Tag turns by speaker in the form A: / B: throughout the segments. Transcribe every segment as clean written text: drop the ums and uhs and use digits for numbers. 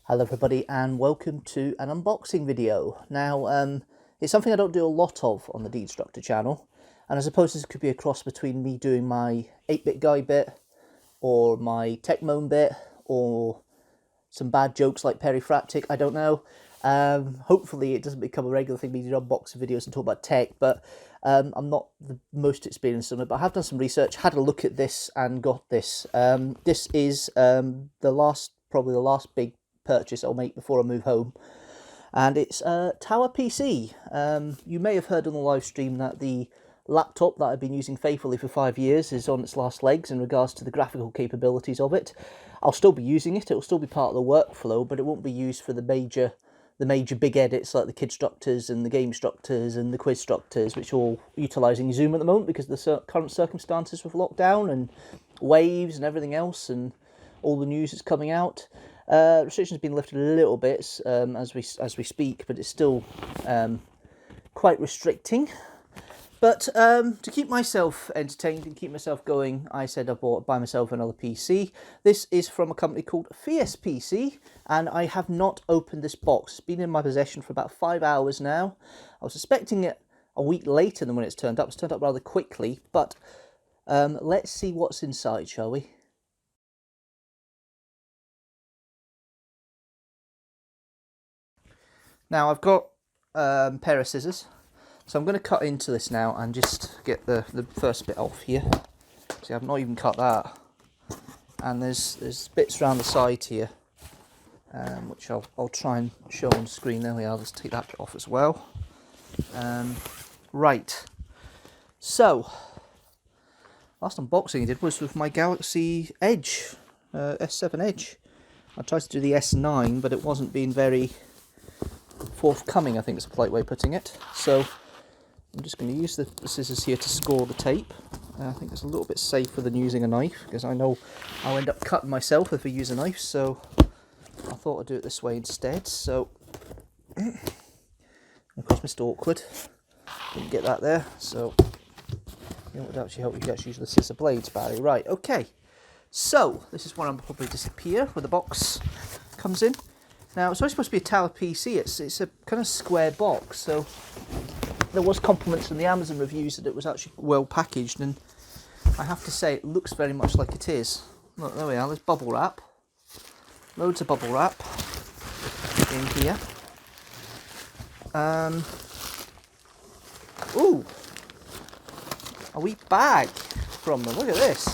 A: Hello everybody and welcome to an unboxing video. Now it's something I don't do a lot of on the Deanstructor channel, and I suppose this could be a cross between me doing my 8-bit guy bit or my tech moan bit or some bad jokes like Perifractic, I don't know. Hopefully it doesn't become a regular thing me to do unboxing videos and talk about tech, but I'm not the most experienced on it, but I have done some research, had a look at this and got this. This is probably the last big purchase I'll make before I move home, and it's a Tower PC. You may have heard on the live stream that the laptop that I've been using faithfully for 5 years is on its last legs in regards to the graphical capabilities of it. I'll still be using it, it'll still be part of the workflow, but it won't be used for the major big edits like the Kidstructors and the Gamestructors and the Quizstructors, which are all utilising Zoom at the moment because of the current circumstances with lockdown and waves and everything else and all the news that's coming out. Restrictions have been lifted a little bit as we speak, but it's still quite restricting. But to keep myself entertained and keep myself going, I said I buy myself another PC. This is from a company called Fierce PC, and I have not opened this box. It's been in my possession for about 5 hours now. I was expecting it a week later than when it's turned up. It's turned up rather quickly, but let's see what's inside, shall we? Now I've got a pair of scissors, so I'm going to cut into this now and just get the first bit off here. See, I've not even cut that, and there's bits around the side here, which I'll try and show on screen. There we are. Let's take that bit off as well. Right. So last unboxing I did was with my Galaxy Edge, S7 Edge. I tried to do the S9, but it wasn't being very forthcoming, I think is a polite way of putting it. So I'm just going to use the scissors here to score the tape. I think it's a little bit safer than using a knife, because I know I'll end up cutting myself if I use a knife, so I thought I'd do it this way instead. So, of course, Mr. Awkward didn't get that there, so it would actually help you to actually use the scissor blades, Barry. Right, okay. So this is where I'll probably disappear, where the box comes in. Now, it's only supposed to be a Tower PC. It's a kind of square box, so there was compliments from the Amazon reviews that it was actually well packaged, and I have to say it looks very much like it is. Look, there we are. There's bubble wrap, loads of bubble wrap in here. Ooh, a wee bag from them. Look at this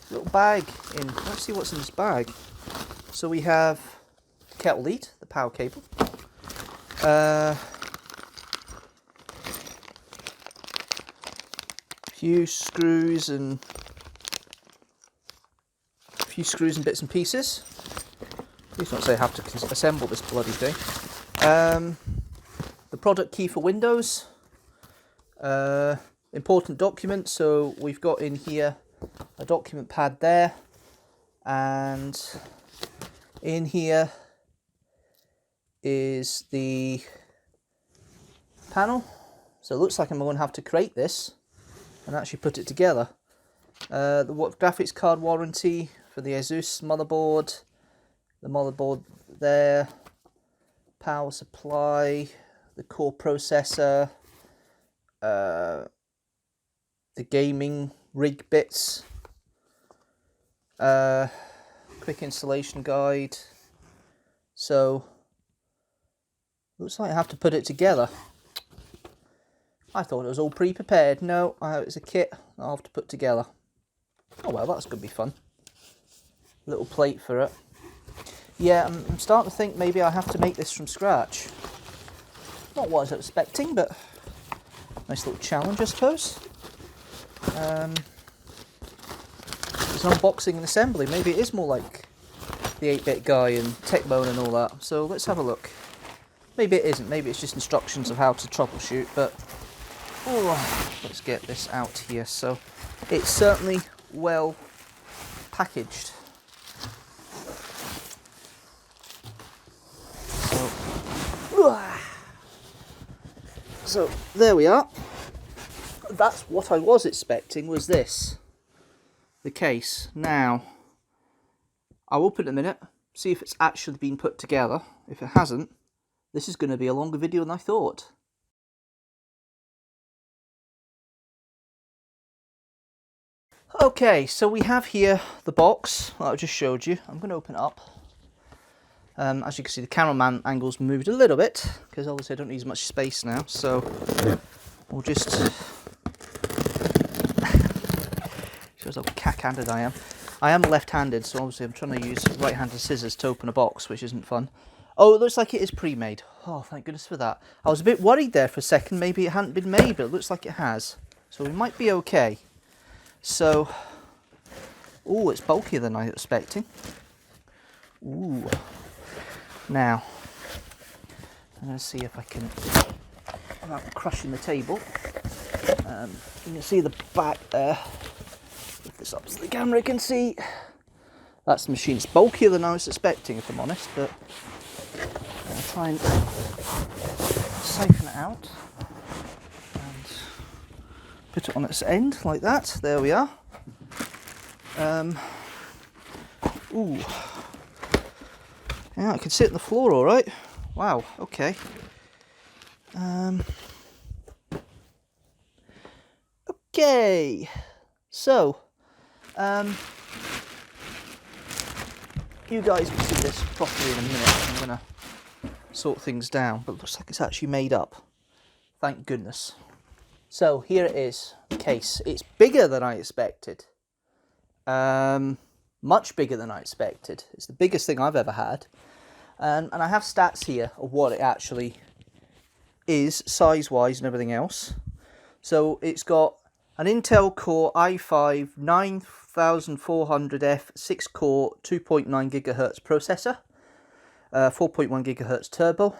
A: little bag in. Let's see what's in this bag. So we have kettle lead, the power cable, few screws and bits and pieces. Please don't say I have to assemble this bloody thing. The product key for Windows, important documents. So we've got in here a document pad there, and in here is the panel. So it looks like I'm going to have to create this and actually put it together. The graphics card warranty for the Asus motherboard, the motherboard there, power supply, the core processor, the gaming rig bits, quick installation guide. So looks like I have to put it together. I thought it was all pre-prepared. No, it's a kit I'll have to put together. Oh well, that's going to be fun. Little plate for it. Yeah, I'm starting to think maybe I have to make this from scratch. Not what I was expecting, but nice little challenge, I suppose. It's an unboxing and assembly. Maybe it is more like the 8-bit guy and tech moan and all that. So let's have a look. Maybe it isn't. Maybe it's just instructions of how to troubleshoot, but let's get this out here. So it's certainly well packaged. So there we are. That's what I was expecting, was this. The case. Now, I'll open it in a minute, see if it's actually been put together. If it hasn't, this is going to be a longer video than I thought. Okay, so we have here the box that I just showed you. I'm going to open it up. As you can see, the cameraman angle's moved a little bit, because obviously I don't need as much space now, so we'll just... shows how cack-handed I am. I am left-handed, so obviously I'm trying to use right-handed scissors to open a box, which isn't fun. Oh, it looks like it is pre-made. Oh, thank goodness for that. I was a bit worried there for a second, maybe it hadn't been made, but it looks like it has. So we might be okay. So, ooh, it's bulkier than I was expecting. Ooh. Now, I'm going to see if I can, without crushing the table, you can see the back there. Lift this up so the camera can see. That's the machine. It's bulkier than I was expecting, if I'm honest, but I'll try and siphon it out. Put it on its end like that. There we are. Ooh. Yeah, I can sit on the floor all right. Wow, okay. Okay. So, you guys will see this properly in a minute. I'm going to sort things down, but it looks like it's actually made up. Thank goodness. So here it is, the case. It's bigger than I expected. Much bigger than I expected. It's the biggest thing I've ever had. And I have stats here of what it actually is, size-wise and everything else. So it's got an Intel Core i5 9400F 6-core 2.9 GHz processor, 4.1 GHz turbo,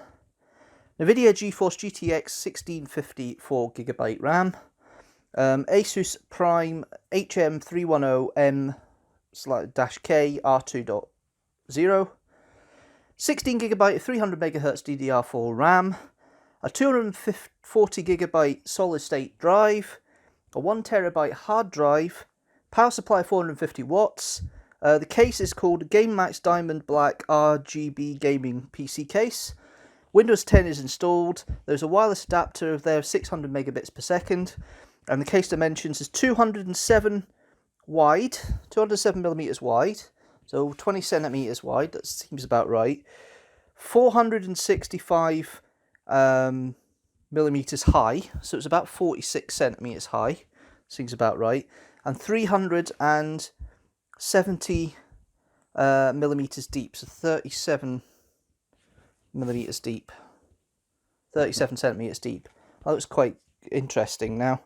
A: NVIDIA GeForce GTX 1650 4GB RAM, Asus Prime HM310M/K R2.0, 16GB 300 MHz DDR4 RAM, a 240GB solid state drive, a 1TB hard drive, power supply 450 watts. The case is called GameMax Diamond Black RGB Gaming PC case. Windows 10 is installed. There's a wireless adapter of there 600 megabits per second, and the case dimensions is 207 millimeters wide, so 20 centimeters wide. That seems about right. 465 millimeters high, so it's about 46 centimeters high. Seems about right, and 370 millimeters deep, so 37 millimeters deep, 37 centimeters deep. That looks quite interesting. Now,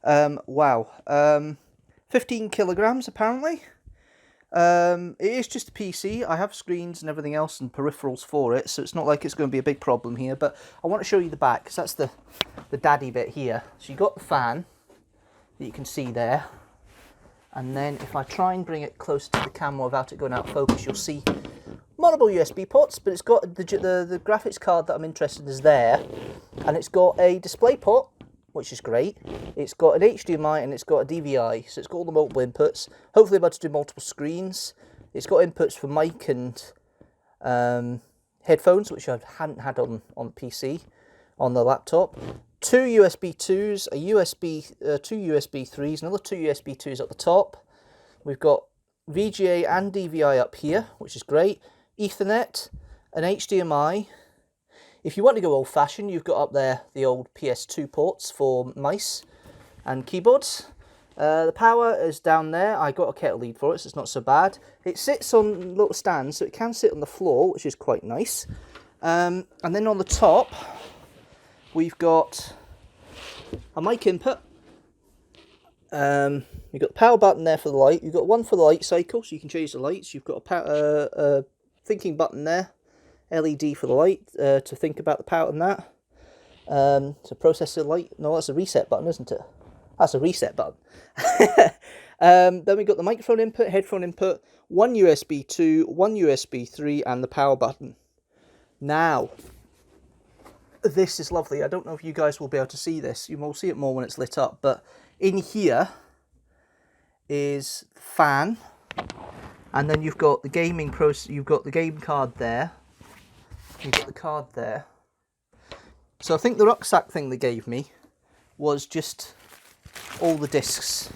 A: wow, 15 kilograms apparently. It is just a PC. I have screens and everything else and peripherals for it, so it's not like it's going to be a big problem here. But I want to show you the back, because that's the daddy bit here. So you got the fan that you can see there, and then if I try and bring it close to the camera without it going out of focus, you'll see multiple USB ports, but it's got the graphics card that I'm interested in is there, and it's got a display port, which is great. It's got an HDMI and it's got a DVI, so it's got all the multiple inputs. Hopefully I'm able to do multiple screens. It's got inputs for mic and headphones, which I hadn't had on the PC, on the laptop. Two USB 2s, two USB 3s, another two USB 2s at the top. We've got VGA and DVI up here, which is great. Ethernet, an HDMI. If you want to go old-fashioned, you've got up there the old PS2 ports for mice and keyboards. The power is down there. I got a kettle lead for it, so it's not so bad. It sits on little stands, so it can sit on the floor, which is quite nice. And then on the top, we've got a mic input. You've got the power button there for the light. You've got one for the light cycle, so you can change the lights. You've got a thinking button there, LED for the light, to think about the power and that. So processor light. No, that's a reset button, isn't it? That's a reset button. Then we've got the microphone input, headphone input, one USB 2, one USB 3, and the power button. Now, this is lovely. I don't know if you guys will be able to see this. You will see it more when it's lit up, but in here is the fan, And then you've got the gaming you've got the game card there. You've got the card there. So I think the rucksack thing they gave me was just all the discs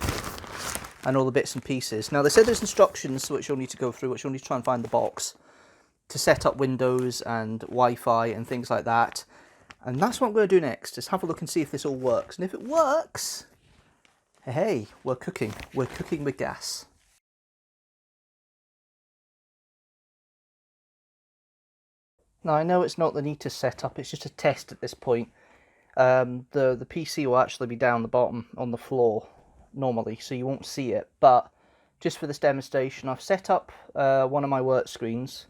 A: and all the bits and pieces. Now they said there's instructions which you'll need to go through, which you'll need to try and find the box to set up Windows and Wi-Fi and things like that. And that's what I'm going to do next, is have a look and see if this all works. And if it works, hey, we're cooking. We're cooking with gas. Now I know it's not the neatest setup, it's just a test at this point. The PC will actually be down the bottom on the floor normally, so you won't see it. But just for this demonstration, I've set up one of my work screens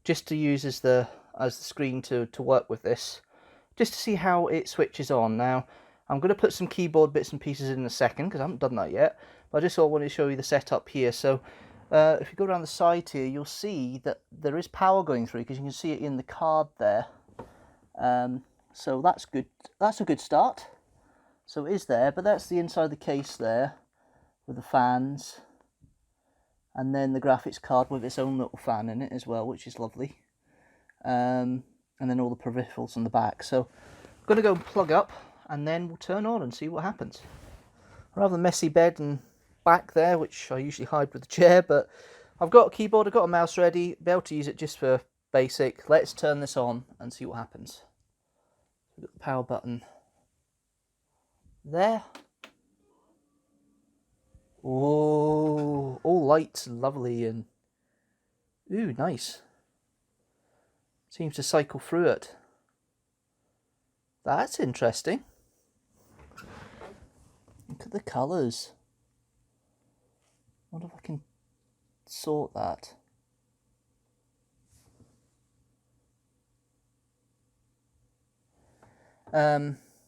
A: just to use as the screen to work with this, just to see how it switches on. Now I'm going to put some keyboard bits and pieces in a second because I haven't done that yet, but I just wanted to show you the setup here. So if you go down the side here, you'll see that there is power going through because you can see it in the card there. So that's good. That's a good start. So it is there, but that's the inside of the case there with the fans, and then the graphics card with its own little fan in it as well, which is lovely. And then all the peripherals on the back. So I'm going to go and plug up, and then we'll turn on and see what happens. Rather messy bed and back there, which I usually hide with the chair, but I've got a keyboard, I've got a mouse ready, be able to use it just for basic. Let's turn this on and see what happens. We've got the power button there. Oh, all lights lovely and ooh, nice. Seems to cycle through it. That's interesting. Look at the colours. I wonder if I can sort that.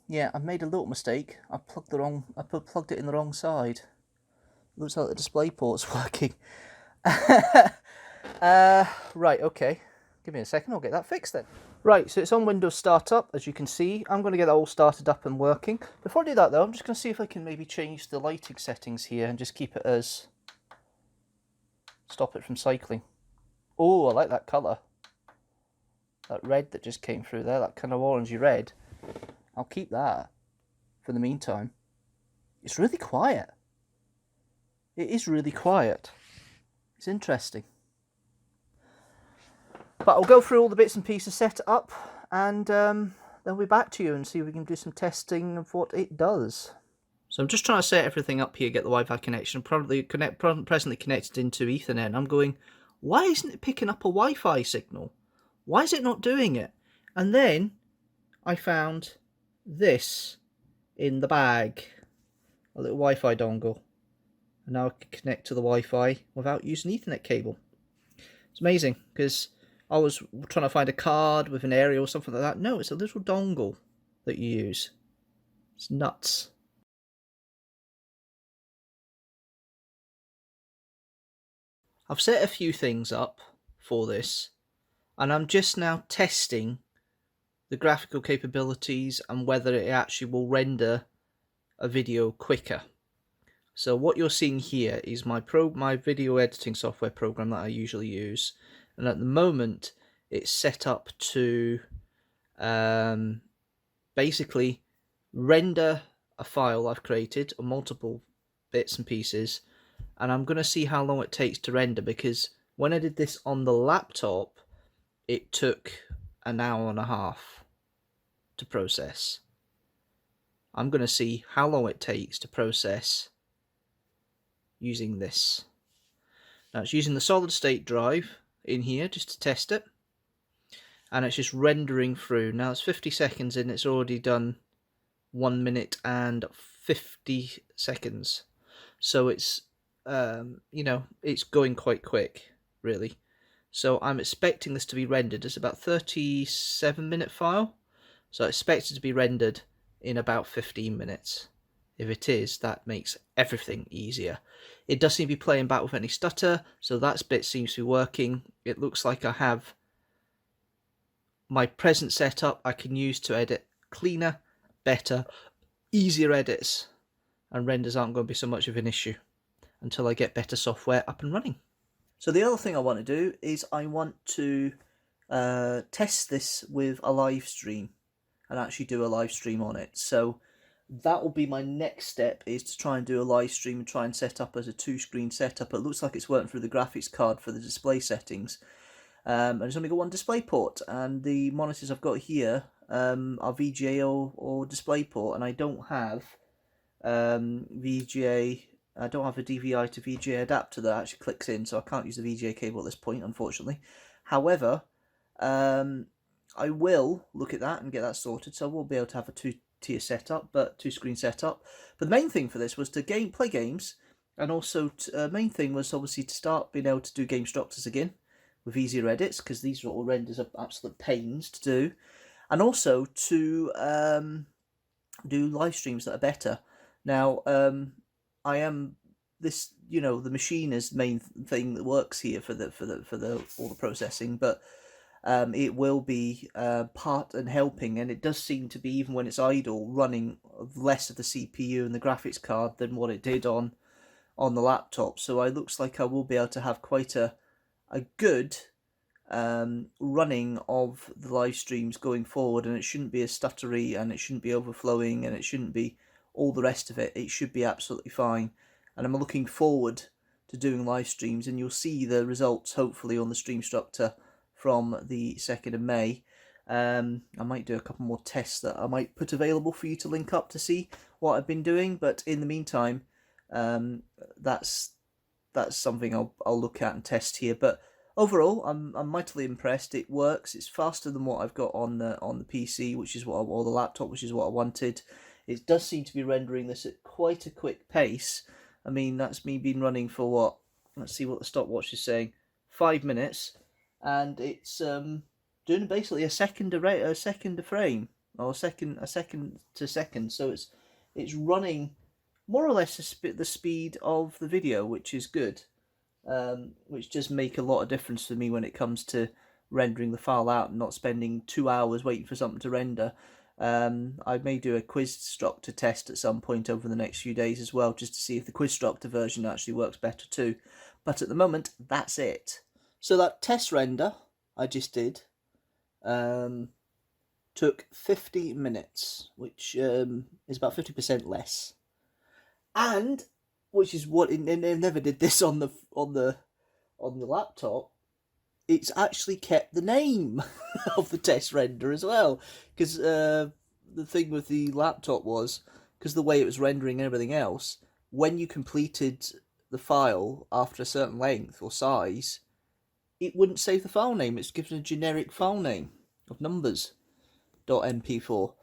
A: Yeah, I've made a little mistake. I plugged it in the wrong side. Looks like the display port's working. Right, okay. Give me a second, I'll get that fixed then. Right, so it's on Windows Startup, as you can see. I'm going to get that all started up and working. Before I do that though, I'm just going to see if I can maybe change the lighting settings here and just keep it as... stop it from cycling. Oh, I like that colour. That red that just came through there, that kind of orangey red. I'll keep that for the meantime. It's really quiet. It is really quiet. It's interesting. But I'll go through all the bits and pieces, set it up, and then we'll be back to you and see if we can do some testing of what it does. So I'm just trying to set everything up here, get the Wi-Fi connection. Presently connected into Ethernet. And I'm going, why isn't it picking up a Wi-Fi signal? Why is it not doing it? And then I found this in the bag, a little Wi-Fi dongle. And now I can connect to the Wi-Fi without using Ethernet cable. It's amazing, because I was trying to find a card with an aerial or something like that. No, it's a little dongle that you use. It's nuts. I've set a few things up for this, and I'm just now testing the graphical capabilities and whether it actually will render a video quicker. So what you're seeing here is my video editing software program that I usually use, and at the moment it's set up to basically render a file I've created on multiple bits and pieces, and I'm going to see how long it takes to render, because when I did this on the laptop it took an hour and a half to process. I'm going to see how long it takes to process using this. Now it's using the solid state drive in here just to test it, and it's just rendering through. Now it's 50 seconds in, it's already done 1 minute and 50 seconds, so it's you know, it's going quite quick really. So I'm expecting this to be rendered. It's about 37-minute file, so I expect it to be rendered in about 15 minutes. If it is, that makes everything easier. It does seem to be playing back with any stutter, so that bit seems to be working. It looks like I have my present setup I can use to edit cleaner, better, easier edits, and renders aren't going to be so much of an issue until I get better software up and running. So the other thing I want to do is I want to test this with a live stream and actually do a live stream on it. So that will be my next step, is to try and do a live stream and try and set up as a 2-screen setup. It looks like it's working through the graphics card for the display settings. And it's only got one display port, and the monitors I've got here are VGA or DisplayPort, and I don't have VGA. I don't have a DVI to VGA adapter that actually clicks in, so I can't use the VGA cable at this point, unfortunately. However, I will look at that and get that sorted, so we'll be able to have a 2-tier setup, but 2-screen setup. But the main thing for this was to play games, and also main thing was obviously to start being able to do Deanstructors again with easier edits, because these little renders are absolute pains to do, and also to do live streams that are better. Now, I am this, you know, the machine is the main thing that works here for all the processing, but it will be part and helping, and it does seem to be, even when it's idle, running less of the CPU and the graphics card than what it did on the laptop. So it looks like I will be able to have quite a good running of the live streams going forward, and it shouldn't be as stuttery, and it shouldn't be overflowing, and it shouldn't be all the rest of it. It should be absolutely fine, and I'm looking forward to doing live streams, and you'll see the results hopefully on the Deanstructor from the 2nd of May. I might do a couple more tests that I might put available for you to link up to see what I've been doing, but in the meantime, that's something I'll look at and test here. But overall, I'm mightily impressed. It works. It's faster than what I've got on the PC, which is or the laptop, which is what I wanted. It does seem to be rendering this at quite a quick pace. I mean, that's me been running for what? Let's see what the stopwatch is saying. 5 minutes, and it's doing basically a second a frame, or a second to second. So it's running more or less the speed of the video, which is good. Which does make a lot of difference for me when it comes to rendering the file out and not spending 2 hours waiting for something to render. I may do a Deanstructor test at some point over the next few days as well, just to see if the Deanstructor version actually works better too. But at the moment, that's it. So that test render I just did took 50 minutes, which is about 50% less. And which is what it never did this on the laptop. It's actually kept the name of the test render as well, because the thing with the laptop was, because the way it was rendering and everything else, when you completed the file after a certain length or size, it wouldn't save the file name. It's given a generic file name of numbers.mp4.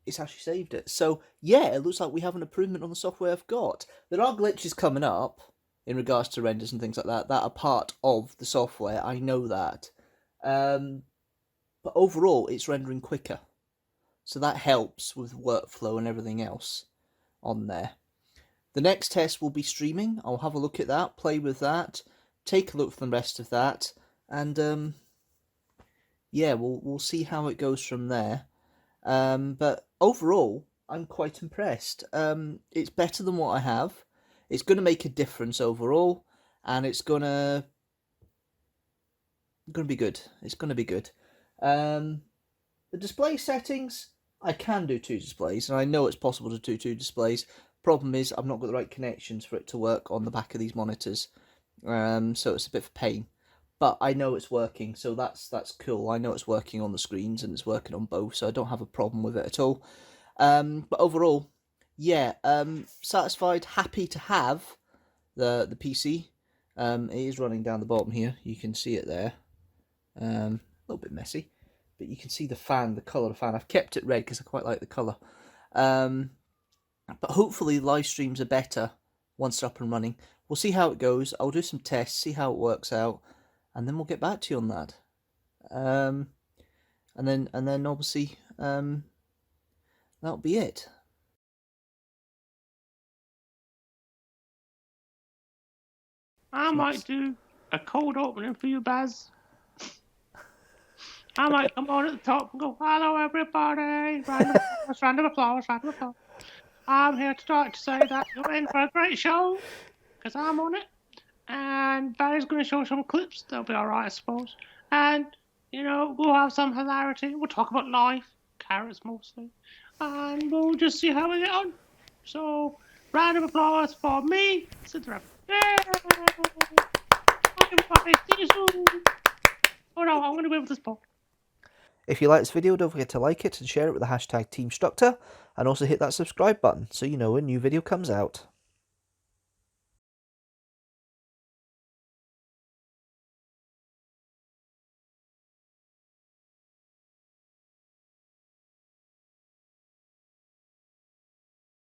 A: It's actually saved it. So yeah, it looks like we have an improvement on the software I've got. There are glitches coming up in regards to renders and things like that are part of the software. I know that. But overall, it's rendering quicker. So that helps with workflow and everything else on there. The next test will be streaming. I'll have a look at that, play with that, take a look for the rest of that, and yeah, we'll see how it goes from there. But overall, I'm quite impressed. It's better than what I have. It's going to make a difference overall, and it's gonna be good. It's going to be good. The display settings, I can do 2 displays, and I know it's possible to do 2 displays. Problem is, I've not got the right connections for it to work on the back of these monitors, so it's a bit of a pain. But I know it's working, so that's cool. I know it's working on the screens, and it's working on both, so I don't have a problem with it at all. But overall, yeah, satisfied, happy to have the PC. It is running down the bottom here. You can see it there. A little bit messy, but you can see the fan, the colour of the fan. I've kept it red because I quite like the colour. But hopefully live streams are better once they're up and running. We'll see how it goes. I'll do some tests, see how it works out, and then we'll get back to you on that. And then obviously that'll be it.
B: I might do a cold opening for you, Baz. I might come on at the top and go, hello everybody, round of applause. I'm here to start to say that you're in for a great show, because I'm on it. And Barry's going to show some clips. They'll be alright, I suppose. And, you know, we'll have some hilarity. We'll talk about life, carrots mostly. And we'll just see how we get on. So, round of applause for me, Cinderella. Yay! Bye, everybody. See you soon. Oh no, I'm going to go with this ball.
A: If you like this video, don't forget to like it and share it with the hashtag teamstructor, and also hit that subscribe button so you know when a new video comes out.